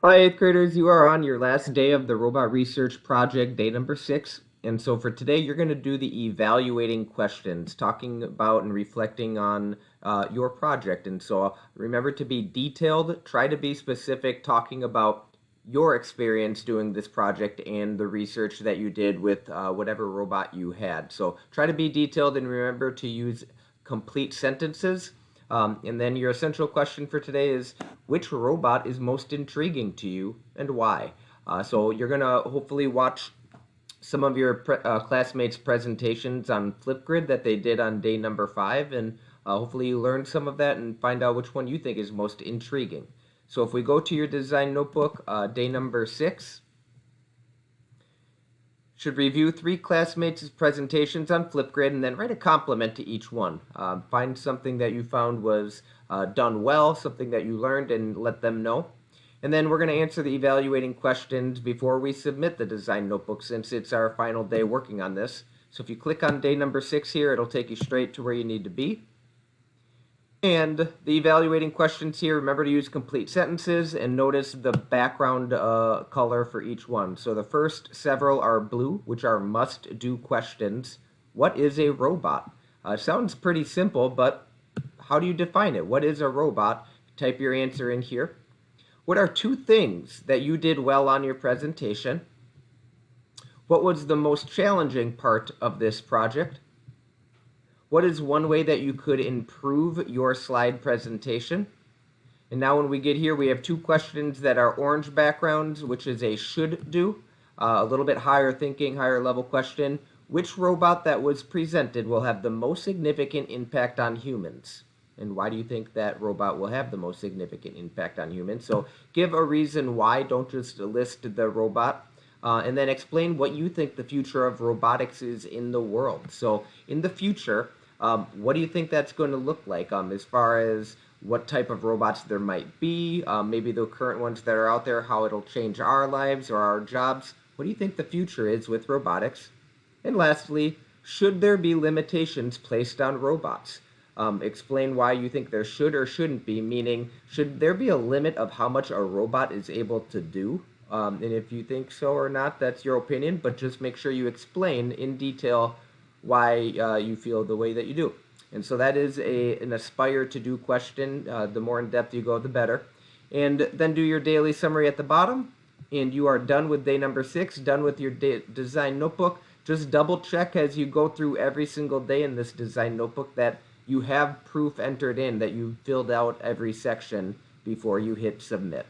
Hi, 8th graders. You are on your last day of the robot research project, day number 6. And so for today, you're going to do the evaluating questions, talking about and reflecting on your project. And so remember to be detailed, try to be specific, talking about your experience doing this project and the research that you did with whatever robot you had. So try to be detailed and remember to use complete sentences. And then your essential question for today is which robot is most intriguing to you and why? So you're going to hopefully watch some of your classmates' presentations on Flipgrid that they did on day number 5, and hopefully you learned some of that and find out which one you think is most intriguing. So if we go to your design notebook, day number 6, should review 3 classmates' presentations on Flipgrid and then write a compliment to each one. Find something that you found was done well, something that you learned, and let them know. And then we're going to answer the evaluating questions before we submit the design notebook since it's our final day working on this. So if you click on day number 6 here, it'll take you straight to where you need to be. And the evaluating questions here, remember to use complete sentences and notice the background color for each one. So the first several are blue, which are must-do questions. What is a robot? Sounds pretty simple, but how do you define it? What is a robot? Type your answer in here. What are 2 things that you did well on your presentation? What was the most challenging part of this project? What is one way that you could improve your slide presentation? And now when we get here, we have 2 questions that are orange backgrounds, which is a should do, a little bit higher thinking, higher level question. Which robot that was presented will have the most significant impact on humans? And why do you think that robot will have the most significant impact on humans? So give a reason why, don't just list the robot. And then explain what you think the future of robotics is in the world. So in the future, what do you think that's going to look like as far as what type of robots there might be, maybe the current ones that are out there, how it'll change our lives or our jobs? What do you think the future is with robotics? And lastly, should there be limitations placed on robots? Explain why you think there should or shouldn't be, meaning, should there be a limit of how much a robot is able to do? And if you think so or not, that's your opinion, but just make sure you explain in detail why you feel the way that you do. And so that is an aspire to do question. The more in depth you go, the better. And then do your daily summary at the bottom. And you are done with day number 6, done with your design notebook. Just double check as you go through every single day in this design notebook that you have proof entered in, that you filled out every section before you hit submit.